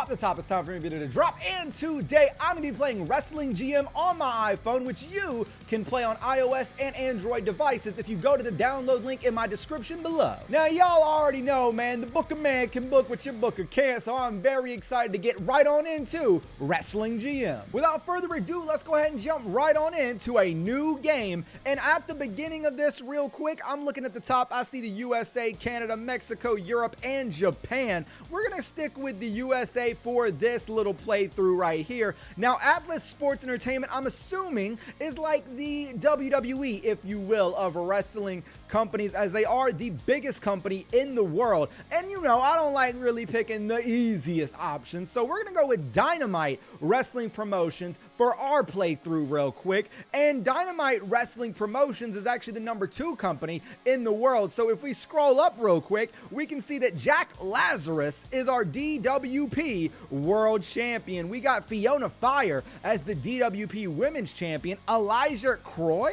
Off the top, it's time for a video to drop, and today I'm going to be playing Wrestling GM on my iPhone, which you can play on iOS and Android devices if you go to the download link in my description below. Now, y'all already know, man, the Booker man can book what your booker can't, so I'm very excited to get right on into Wrestling GM. Without further ado, let's go ahead and jump right on into a new game, and at the beginning of this, real quick, I'm looking at the top, I see the USA, Canada, Mexico, Europe, and Japan. We're going to stick with the USA for this little playthrough right here. Now, Atlas Sports Entertainment, I'm assuming, is like the WWE, if you will, of wrestling companies, as they are the biggest company in the world. And you know, I don't like really picking the easiest options, so we're gonna go with Dynamite Wrestling Promotions for our playthrough real quick. And Dynamite Wrestling Promotions is actually the #2 company in the world. So if we scroll up real quick, we can see that Jack Lazarus is our DWP World Champion. We got Fiona Fire as the DWP Women's Champion. Elijah Croix?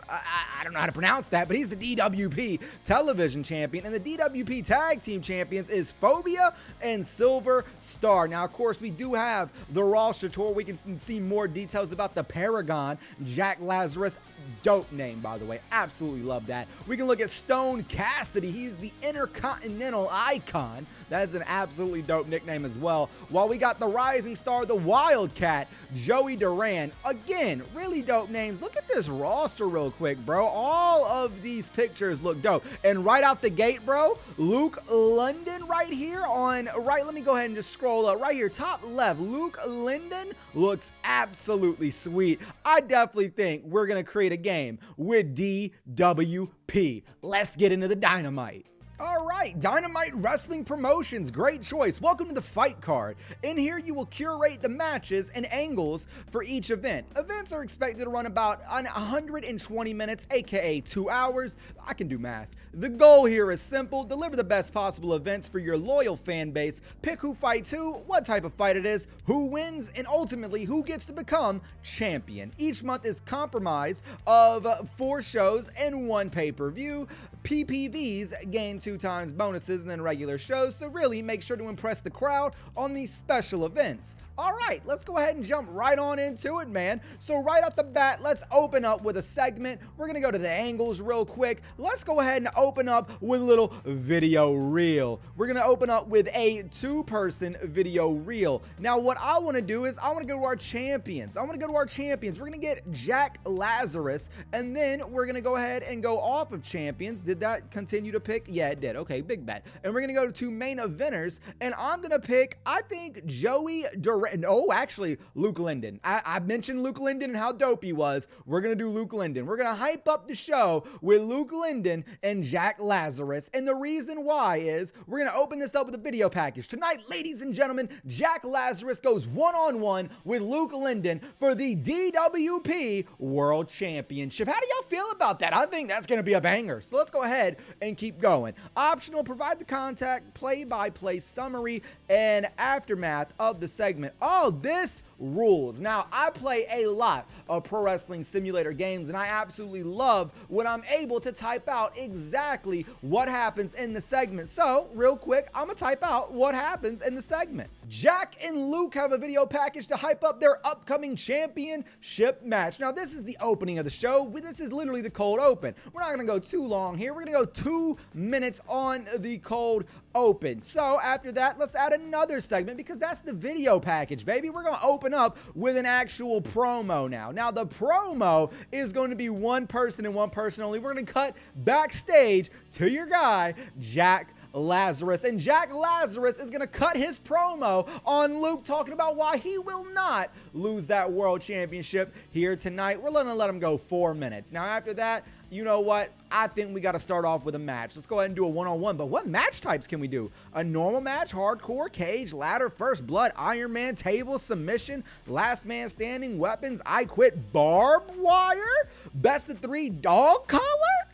I don't know how to pronounce that, but he's the DWP Television Champion. And the DWP Tag Team Champions is Phobia and Silver Star. Now, of course, we do have the roster tour. We can see more details about the Paragon. Jack Lazarus, dope name, by the way. Absolutely love that. We can look at Stone Cassidy. He's the Intercontinental Icon. That is an absolutely dope nickname as well. While we got the Rising Star, the Wildcat, Joey Duran. Again, really dope names. Look at this roster real quick, bro. All of these pictures look dope. And right out the gate, bro, Luke Linden right here on right. Let me go ahead and just scroll up right here. Top left, Luke Linden looks absolutely sweet. I definitely think we're going to create a game with DWP. Let's get into the Dynamite. All right, Dynamite Wrestling Promotions, great choice. Welcome to the fight card. In here, you will curate the matches and angles for each event. Events are expected to run about 120 minutes, aka 2 hours. I can do math. The goal here is simple: deliver the best possible events for your loyal fan base. Pick who fights who, what type of fight it is, who wins, and ultimately who gets to become champion. Each month is comprised of 4 shows and 1 pay-per-view. PPVs gain 2 times bonuses than regular shows, so really make sure to impress the crowd on these special events. All right, let's go ahead and jump right on into it, man. So right off the bat, let's open up with a segment. We're gonna go to the angles real quick. Let's go ahead and open up with a little video reel. We're gonna open up with a 2-person video reel. Now, what I wanna do is I wanna go to our champions. We're gonna get Jack Lazarus, and then we're gonna go ahead and go off of champions. Did that continue to pick? Yeah, it did. Okay, big bet. And we're gonna go to main eventers, and I'm gonna pick, I think, Joey Duran. Oh, actually, Luke Linden. I mentioned Luke Linden and how dope he was. We're going to do Luke Linden. We're going to hype up the show with Luke Linden and Jack Lazarus. And the reason why is we're going to open this up with a video package. Tonight, ladies and gentlemen, Jack Lazarus goes one-on-one with Luke Linden for the DWP World Championship. How do y'all feel about that? I think that's going to be a banger. So let's go ahead and keep going. Optional, provide the contact, play-by-play summary, and aftermath of the segment. Oh, this rules. Now, I play a lot of pro wrestling simulator games, and I absolutely love when I'm able to type out exactly what happens in the segment. So, real quick, I'm gonna type out what happens in the segment. Jack and Luke have a video package to hype up their upcoming championship match. Now, this is the opening of the show. This is literally the cold open. We're not gonna go too long here. We're gonna go 2 minutes on the cold open. So, after that, let's add another segment because that's the video package, baby. We're gonna open up with an actual promo now. Now, the promo is going to be 1 person and 1 person only. We're going to cut backstage to your guy, Jack Lazarus. And Jack Lazarus is going to cut his promo on Luke, talking about why he will not lose that world championship here tonight. We're going to let him go 4 minutes. Now, after that, you know what? I think we got to start off with a match. Let's go ahead and do a one-on-one. But what match types can we do? A normal match, hardcore, cage, ladder, first blood, Iron Man, table, submission, last man standing, weapons, I quit, barbed wire, best of 3, dog collar,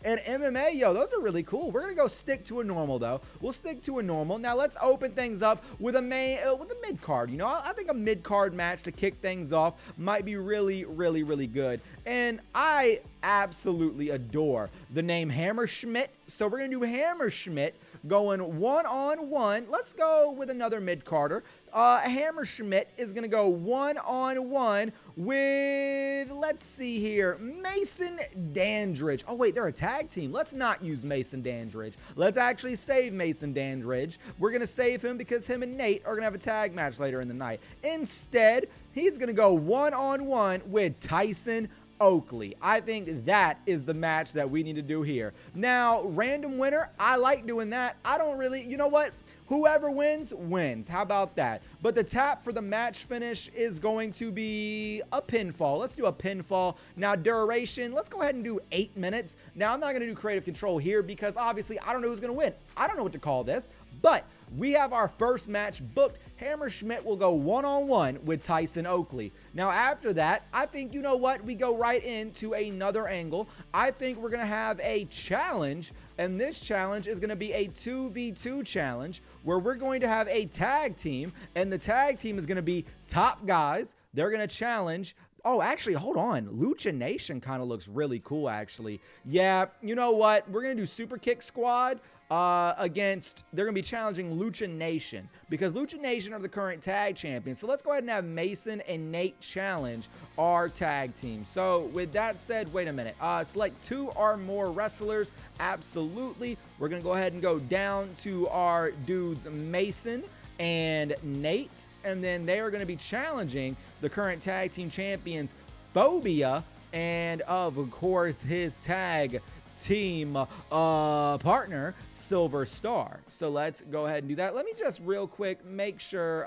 and MMA. Yo, those are really cool. We're gonna go stick to a normal though. We'll stick to a normal. Now let's open things up with a mid card. You know, I think a mid card match to kick things off might be really, really, really good. And I absolutely adore the name Hammerschmidt. So we're gonna do Hammerschmidt going one-on-one. Let's go with another mid-carder. Hammerschmidt is going to go one-on-one with, let's see here, Mason Dandridge. Oh, wait, they're a tag team. Let's not use Mason Dandridge. Let's actually save Mason Dandridge. We're going to save him because him and Nate are going to have a tag match later in the night. Instead, he's going to go one-on-one with Tyson Oakley. I think that is the match that we need to do here. Now, random winner, I like doing that. I don't really, you know what? Whoever wins, wins. How about that? But the tap for the match finish is going to be a pinfall. Let's do a pinfall. Now, duration, let's go ahead and do 8 minutes. Now, I'm not going to do creative control here because obviously I don't know who's going to win. I don't know what to call this, but we have our first match booked. Hammerschmidt will go one-on-one with Tyson Oakley. Now, after that, I think, you know what? We go right into another angle. I think we're going to have a challenge, and this challenge is going to be a 2v2 challenge where we're going to have a tag team, and the tag team is going to be top guys. They're going to challenge. Oh, actually, hold on. Lucha Nation kind of looks really cool, actually. Yeah, you know what? We're going to do Super Kick Squad against, they're going to be challenging Lucha Nation because Lucha Nation are the current tag champions. So let's go ahead and have Mason and Nate challenge our tag team. So with that said, wait a minute. Select 2 or more wrestlers. Absolutely. We're going to go ahead and go down to our dudes Mason and Nate. And then they are going to be challenging the current tag team champions, Phobia, and of course his tag team partner, Silver Star. So let's go ahead and do that. Let me just real quick make sure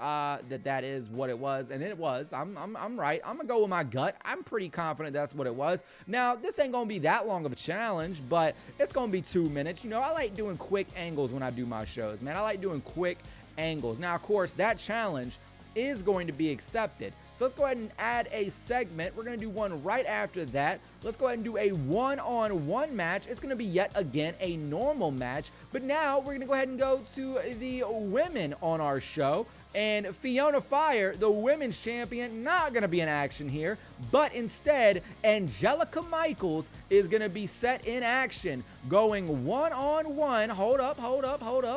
that is what it was, and it was. I'm right. I'm gonna go with my gut. I'm pretty confident that's what it was. Now, this ain't gonna be that long of a challenge, but it's gonna be 2 minutes. You know, I like doing quick angles when I do my shows, man. I like doing quick angles. Now, of course, that challenge is going to be accepted. So let's go ahead and add a segment. We're going to do one right after that. Let's go ahead and do a one-on-one match. It's going to be yet again a normal match, but now we're going to go ahead and go to the women on our show. And Fiona Fire, the women's champion, not going to be in action here, but instead, Angelica Michaels is going to be set in action, going one-on-one. Hold up.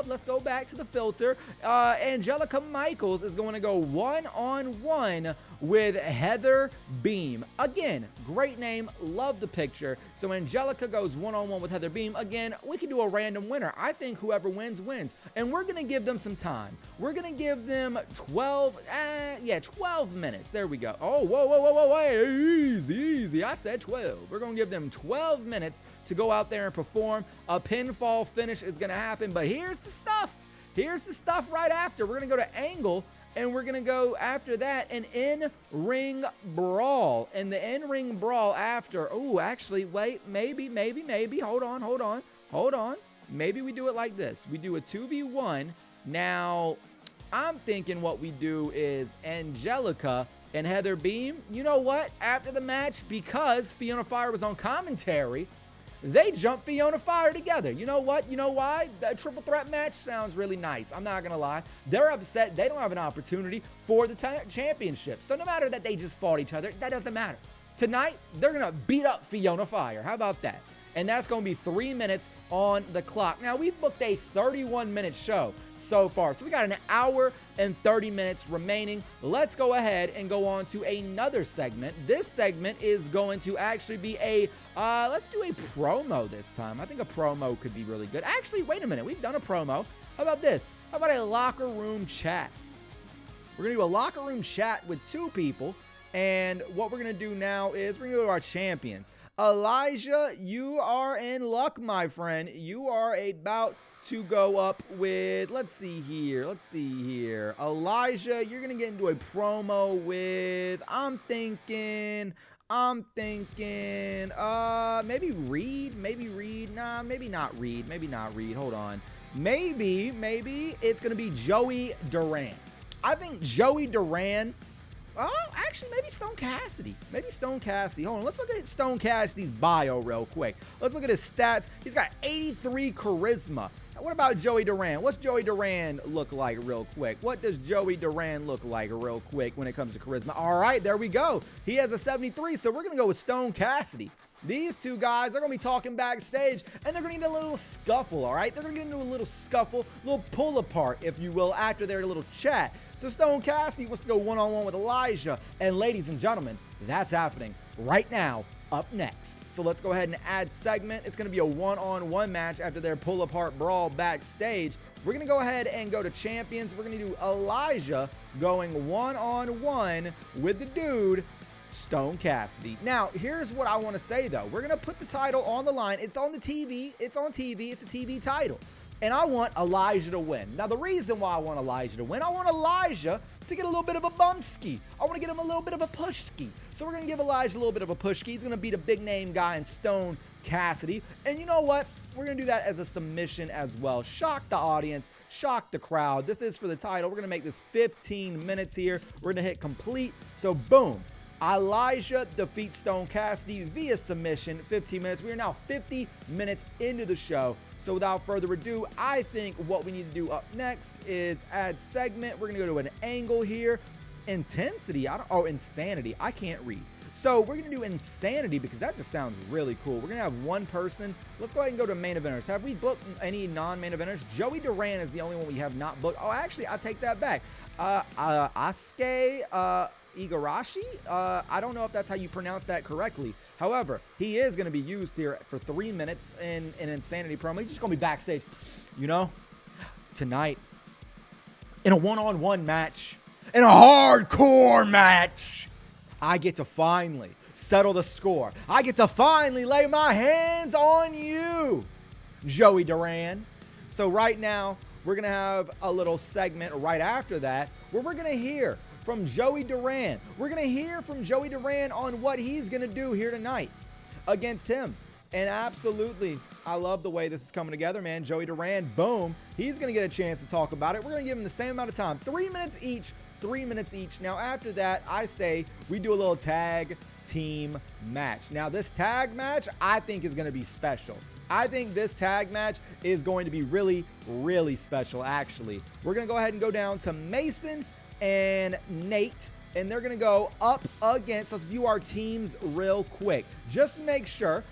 Let's go back to the filter. Angelica Michaels is going to go one-on-one with Heather Beam. Again, great name. Love the picture. So Angelica goes one-on-one with Heather Beam. Again, we can do a random winner. I think whoever wins, wins. And we're going to give them some time. We're going to give them 12 minutes. There we go. Oh, whoa. Easy. I said 12. We're going to give them 12 minutes to go out there and perform. A pinfall finish is going to happen. But here's the stuff. Here's the stuff right after. We're going to go to Angle. And we're going to go after that an in-ring brawl. And the in-ring brawl after, oh, actually, wait, maybe. Hold on. Maybe we do it like this. We do a 2v1. Now, I'm thinking what we do is Angelica and Heather Beam. You know what? After the match, because Fiona Fire was on commentary, they jumped Fiona Fire together. You know what? You know why? That triple threat match sounds really nice. I'm not going to lie. They're upset. They don't have an opportunity for the championship. So no matter that they just fought each other, that doesn't matter. Tonight, they're going to beat up Fiona Fire. How about that? And that's going to be 3 minutes on the clock. Now, we've booked a 31-minute show so far. So we got an hour and 30 minutes remaining. Let's go ahead and go on to another segment. This segment is going to actually be a, let's do a promo this time. I think a promo could be really good. Actually, wait a minute. We've done a promo. How about this? How about a locker room chat? We're going to do a locker room chat with 2 people. And what we're going to do now is we're going to go to our champions. Elijah, you are in luck, my friend. You are about to go up with, let's see here. Elijah, you're going to get into a promo with, I'm thinking, maybe Reed. Nah, maybe not Reed. Hold on. Maybe it's going to be Joey Duran. I think Joey Duran. Oh, actually, maybe Stone Cassidy. Hold on, let's look at Stone Cassidy's bio real quick. Let's look at his stats. He's got 83 charisma. What about Joey Duran? What's Joey Duran look like real quick? What does Joey Duran look like real quick when it comes to charisma? All right, there we go. He has a 73, so we're going to go with Stone Cassidy. These two guys are going to be talking backstage, and they're going to get a little scuffle, all right? They're going to get into a little scuffle, little pull apart, if you will, after their little chat. So Stone Cassidy wants to go one-on-one with Elijah, and ladies and gentlemen, that's happening right now, up next. So let's go ahead and add segment. It's going to be a one-on-one match after their pull-apart brawl backstage. We're going to go ahead and go to champions. We're going to do Elijah going one-on-one with the dude, Stone Cassidy. Now, here's what I want to say, though. We're going to put the title on the line. It's on the TV. It's on TV. It's a TV title. And I want Elijah to win. Now, the reason why I want Elijah to win, I want Elijah to get a little bit of a bump ski. I want to get him a little bit of a push ski. So we're going to give Elijah a little bit of a push ski. He's going to beat a big name guy in Stone Cassidy. And you know what? We're going to do that as a submission as well. Shock the audience. Shock the crowd. This is for the title. We're going to make this 15 minutes here. We're going to hit complete. So boom. Elijah defeats Stone Cassidy via submission. 15 minutes. We are now 50 minutes into the show. So without further ado, I think what we need to do up next is add segment. We're going to go to an angle here. Intensity. Insanity. I can't read. So we're going to do insanity because that just sounds really cool. We're going to have one person. Let's go ahead and go to main eventers. Have we booked any non-main eventers? Joey Duran is the only one we have not booked. Oh, actually, I take that back. Asuke Igarashi. I don't know if that's how you pronounce that correctly. However, he is going to be used here for 3 minutes in an Insanity promo. He's just going to be backstage. You know, tonight, in a one-on-one match, in a hardcore match, I get to finally settle the score. I get to finally lay my hands on you, Joey Duran. So right now, we're going to have a little segment right after that where we're going to hear from Joey Duran. We're going to hear from Joey Duran on what he's going to do here tonight against him. And absolutely, I love the way this is coming together, man. Joey Duran, boom. He's going to get a chance to talk about it. We're going to give him the same amount of time. 3 minutes each. 3 minutes each. Now, after that, I say we do a little tag team match. Now, this tag match, I think is going to be special. I think this tag match is going to be really, really special, actually. We're going to go ahead and go down to Mason and Nate, and they're going to go up against, let's view our teams real quick, just to make sure.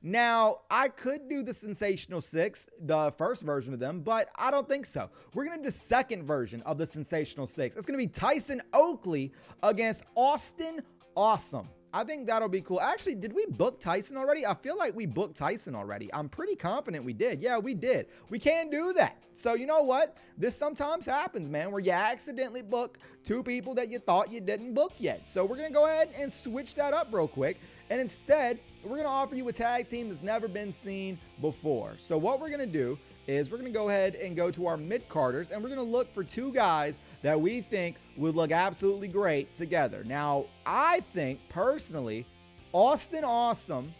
Now, I could do the Sensational Six, the first version of them, but I don't think so. We're going to do the second version of the Sensational Six. It's going to be Tyson Oakley against Austin Awesome. I think that'll be cool. Actually, did we book Tyson already? I feel like we booked Tyson already. I'm pretty confident we did. Yeah, we did. We can do that. So you know what? This sometimes happens, man, where you accidentally book two people that you thought you didn't book yet. So we're going to go ahead and switch that up real quick. And instead, we're going to offer you a tag team that's never been seen before. So what we're going to do is we're going to go ahead and go to our mid-carders, and we're going to look for two guys that we think would look absolutely great together. Now, I think, personally, Austin Awesome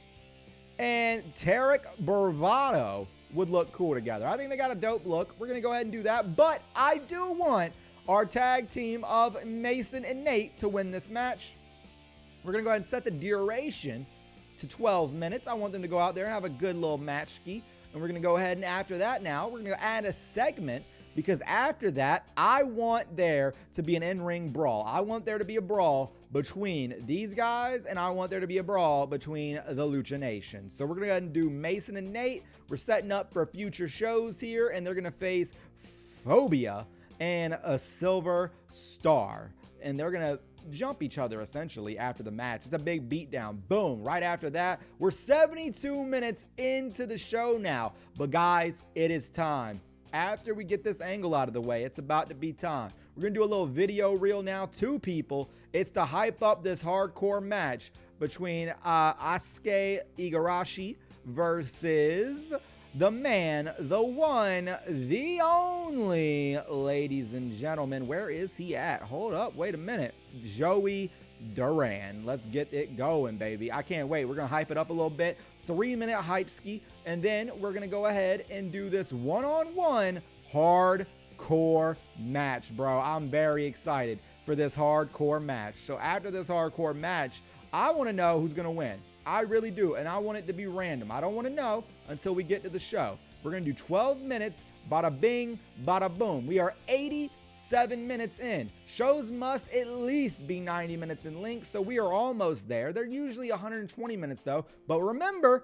and Tarek Bravado would look cool together. I think they got a dope look. We're going to go ahead and do that. But I do want our tag team of Mason and Nate to win this match. We're going to go ahead and set the duration to 12 minutes. I want them to go out there and have a good little match ski. And we're going to go ahead and after that now, we're going to add a segment, because after that, I want there to be an in-ring brawl. I want there to be a brawl between these guys, and I want there to be a brawl between the Lucha Nation. So we're going to go ahead and do Mason and Nate. We're setting up for future shows here, and they're going to face Phobia and a Silver Star. And they're going to jump each other essentially after the match. It's a big beatdown. Boom. Right after that, we're 72 minutes into the show now. But guys, it is time. After we get this angle out of the way, it's about to be time. We're going to do a little video reel now. Two people. It's to hype up this hardcore match between Asuke Igarashi versus the man, the one, the only, ladies and gentlemen. Where is he at? Hold up. Wait a minute. Joey Duran. Let's get it going, baby. I can't wait. We're going to hype it up a little bit. 3-minute hype ski. And then we're going to go ahead and do this one-on-one hardcore match, bro. I'm very excited for this hardcore match. So after this hardcore match, I want to know who's going to win. I really do. And I want it to be random. I don't want to know until we get to the show. We're going to do 12 minutes. Bada bing, bada boom. We are 80 7 minutes in. Shows must at least be 90 minutes in length, so we are almost there. They're usually 120 minutes though. But remember,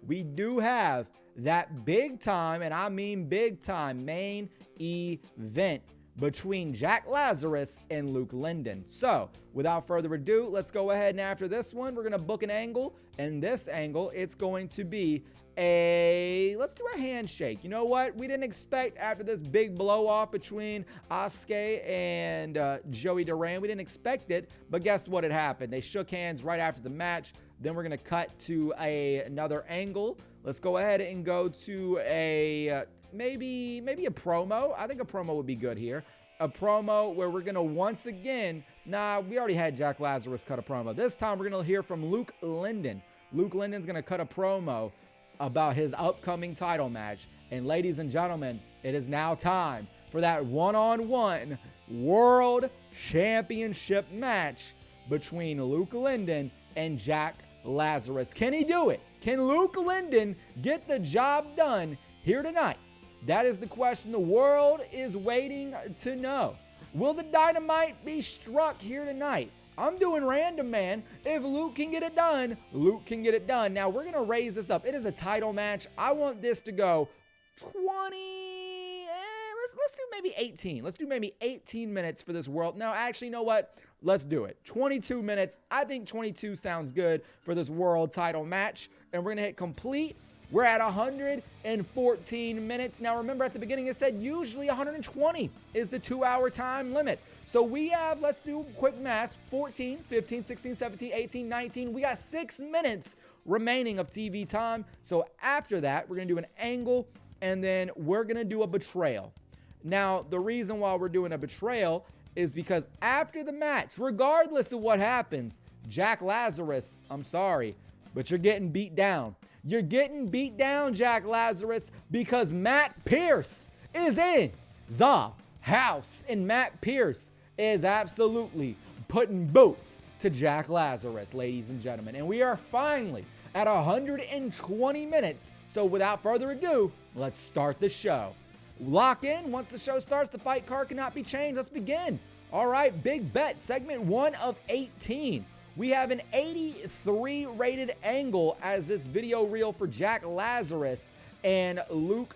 we do have that big time, and I mean big time, main event between Jack Lazarus and Luke Linden. So without further ado, let's go ahead, and after this one, we're going to book an angle. And this angle, it's going to be let's do a handshake. You know what? We didn't expect, after this big blow off between Asuke and Joey Duran, we didn't expect it, but guess what? It happened. They shook hands right after the match. Then we're going to cut to another angle. Let's go ahead and go to a maybe a promo. I think a promo would be good here. A promo where we're going to once again, we already had Jack Lazarus cut a promo. This time we're going to hear from Luke Linden. Luke Linden's going to cut a promo about his upcoming title match. And ladies and gentlemen, it is now time for that one-on-one World Championship match between Luke Linden and Jack Lazarus. Can he do it? Can Luke Linden get the job done here tonight? That is the question the world is waiting to know. Will the dynamite be struck here tonight? I'm doing random, man. If Luke can get it done, Luke can get it done. Now, we're going to raise this up. It is a title match. I want this to go 20, let's do maybe 18. Let's do maybe 18 minutes for this world. No, actually, you know what? Let's do it. 22 minutes. I think 22 sounds good for this world title match. And we're going to hit complete. We're at 114 minutes. Now, remember at the beginning, it said usually 120 is the 2-hour time limit. So we have, let's do quick math, 14, 15, 16, 17, 18, 19. We got 6 minutes remaining of TV time. So after that, we're going to do an angle, and then we're going to do a betrayal. Now, the reason why we're doing a betrayal is because after the match, regardless of what happens, Jack Lazarus, I'm sorry, but you're getting beat down. You're getting beat down, Jack Lazarus, because Matt Pierce is in the house. And Matt Pierce is absolutely putting boots to Jack Lazarus, ladies and gentlemen. And we are finally at 120 minutes. So without further ado, let's start the show. Lock in. Once the show starts, the fight card cannot be changed. Let's begin. All right, big bet, segment 1 of 18. We have an 83 rated angle as this video reel for Jack Lazarus and Luke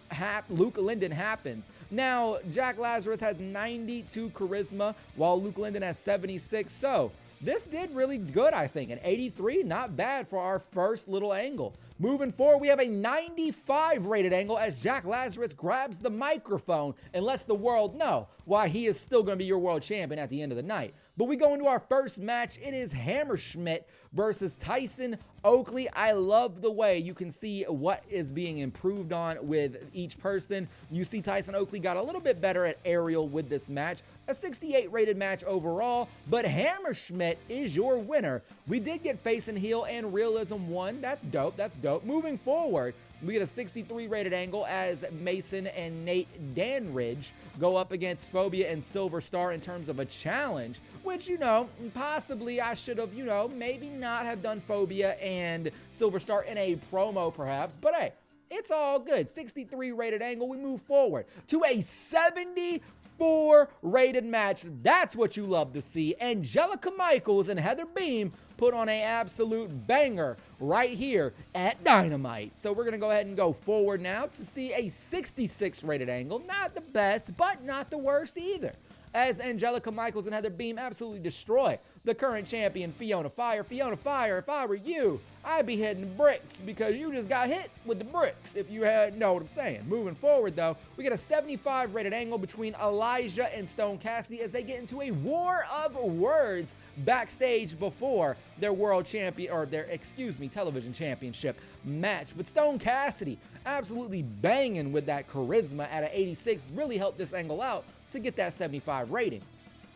Linden happens. Now, Jack Lazarus has 92 charisma, while Luke Linden has 76. So this did really good, I think. An 83, not bad for our first little angle. Moving forward, we have a 95 rated angle as Jack Lazarus grabs the microphone and lets the world know why he is still going to be your world champion at the end of the night. But we go into our first match. It is Hammerschmidt versus Tyson Oakley. I love the way you can see what is being improved on with each person. You see Tyson Oakley got a little bit better at aerial with this match. A 68 rated match overall, but Hammerschmidt is your winner. We did get face and heel and realism 1. That's dope. That's dope. Moving forward, we get a 63 rated angle as Mason and Nate Danridge go up against Phobia and Silver Star in terms of a challenge, which, you know, possibly I should have, you know, maybe not have done Phobia and Silver Star in a promo perhaps, but hey, it's all good. 63 rated angle. We move forward to a 74 rated match. That's what you love to see. Angelica Michaels and Heather Beam put on an absolute banger right here at Dynamite. So we're going to go ahead and go forward now to see a 66 rated angle. Not the best, but not the worst either, as Angelica Michaels and Heather Beam absolutely destroy the current champion, Fiona Fire. Fiona Fire, if I were you, I'd be hitting the bricks because you just got hit with the bricks, if you know what I'm saying. Moving forward, though, we get a 75 rated angle between Elijah and Stone Cassidy as they get into a war of words backstage before their world champion, or their, television championship match. But Stone Cassidy absolutely banging with that charisma at an 86 really helped this angle out to get that 75 rating.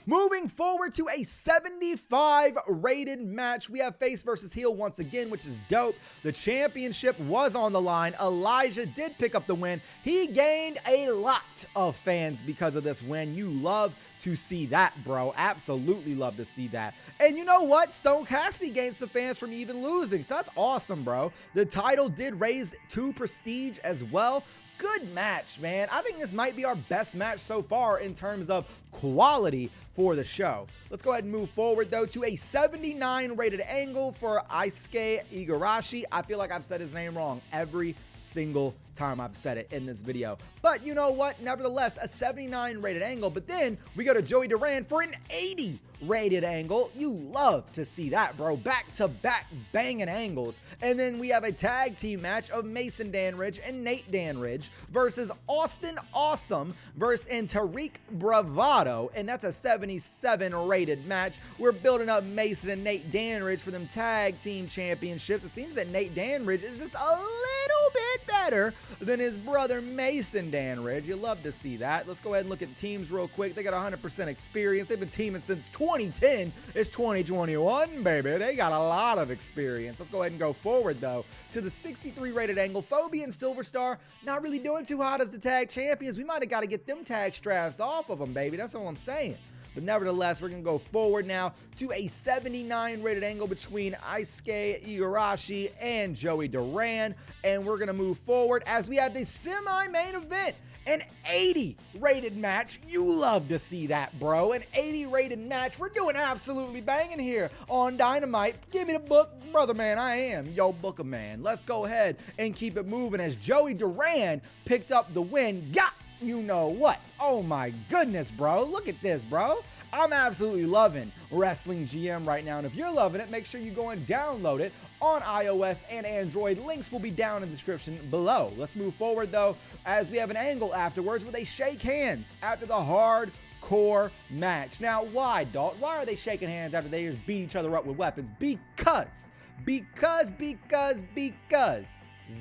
Moving forward to a 75 rated match, we have face versus heel once again, which is dope. The championship was on the line. Elijah did pick up the win. He gained a lot of fans because of this win. You love to see that, bro. Absolutely love to see that. And you know what? Stone Cassidy gained some fans from even losing. So that's awesome, bro. The title did raise to prestige as well. good match, man. I think this might be our best match so far in terms of quality for the show. Let's go ahead and move forward, though, to a 79 rated angle for Isuke Igarashi. I feel like I've said his name wrong every single time I've said it in this video. But you know what? Nevertheless, a 79 rated angle. But then we go to Joey Duran for an 80 rated angle. You love to see that, bro. Back-to-back banging angles. And then we have a tag team match of Mason Danridge and Nate Danridge versus Austin Awesome versus Tariq Bravado. And that's a 77 rated match. We're building up Mason and Nate Danridge for them tag team championships. It seems that Nate Danridge is just a little bit better than his brother Mason Danridge. You love to see that. Let's go ahead and look at the teams real quick. They got 100% experience. They've been teaming since 2010. It's 2021, baby. They got a lot of experience. Let's go ahead and go forward, though, to the 63 rated angle. Phobia and Silver Star not really doing too hot as the tag champions. We might have got to get them tag straps off of them, baby. That's all I'm saying. But nevertheless, we're going to go forward now to a 79 rated angle between Isuke Igarashi and Joey Duran. And we're going to move forward as we have the semi-main event. An 80 rated match. You love to see that, bro. An 80 rated match. We're doing absolutely banging here on Dynamite. Give me the book, brother man. I am yo booker man. Let's go ahead and keep it moving as Joey Duran picked up the win. Got you know what? Oh my goodness, bro. Look at this, bro. I'm absolutely loving Wrestling GM right now. And if you're loving it, make sure you go and download it on iOS and Android. Links will be down in the description below. Let's move forward, though, as we have an angle afterwards where they shake hands after the hardcore match. Now, why, Dalton? Why are they shaking hands after they just beat each other up with weapons? Because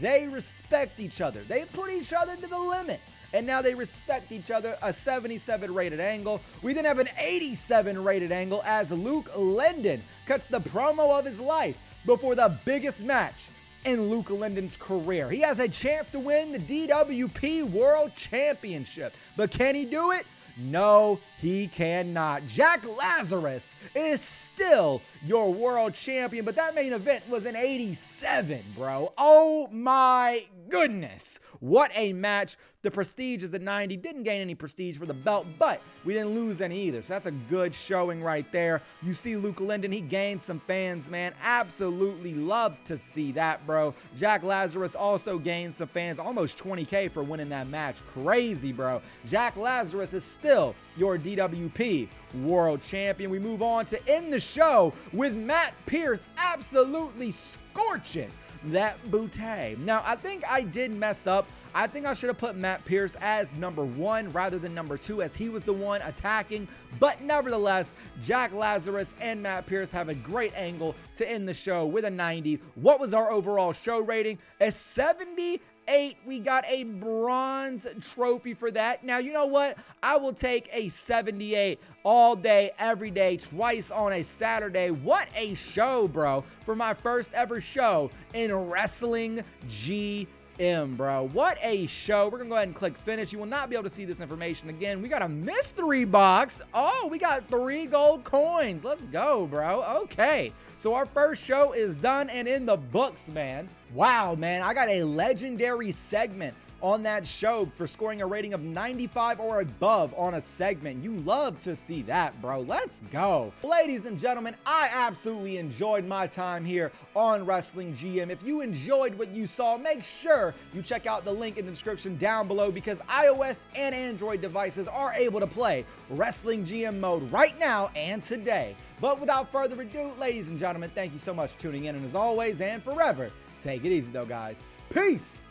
they respect each other. They put each other to the limit. And now they respect each other. A 77 rated angle. We then have an 87 rated angle as Luke Linden cuts the promo of his life before the biggest match in Luke Linden's career. He has a chance to win the DWP World Championship. But can he do it? No, he cannot. Jack Lazarus is still your world champion, but that main event was an 87, bro. Oh my goodness. What a match. The prestige is at 90. Didn't gain any prestige for the belt, but we didn't lose any either. So that's a good showing right there. You see Luke Linden, he gained some fans, man. Absolutely love to see that, bro. Jack Lazarus also gained some fans, almost 20K for winning that match. Crazy, bro. Jack Lazarus is still your DWP World Champion. We move on to end the show with Matt Pierce absolutely scorching that bootay. Now, I think I did mess up. I think I should have put Matt Pierce as number 1 rather than number 2, as he was the one attacking. But nevertheless, Jack Lazarus and Matt Pierce have a great angle to end the show with a 90. What was our overall show rating? A 78. We got a bronze trophy for that. Now, you know what? I will take a 78 all day, every day, twice on a Saturday. What a show, bro, for my first ever show in Wrestling GM, bro. What a show. We're gonna go ahead and click finish. You will not be able to see this information again. We got a mystery box. Oh, we got 3 gold coins. Let's go, bro. Okay, so our first show is done and in the books, man. Wow, man, I got a legendary segment on that show for scoring a rating of 95 or above on a segment. You love to see that, bro. Let's go. Ladies and gentlemen, I absolutely enjoyed my time here on Wrestling GM. If you enjoyed what you saw, make sure you check out the link in the description down below, because iOS and Android devices are able to play Wrestling GM mode right now and today. But without further ado, ladies and gentlemen, thank you so much for tuning in, and as always and forever, take it easy though, guys. Peace.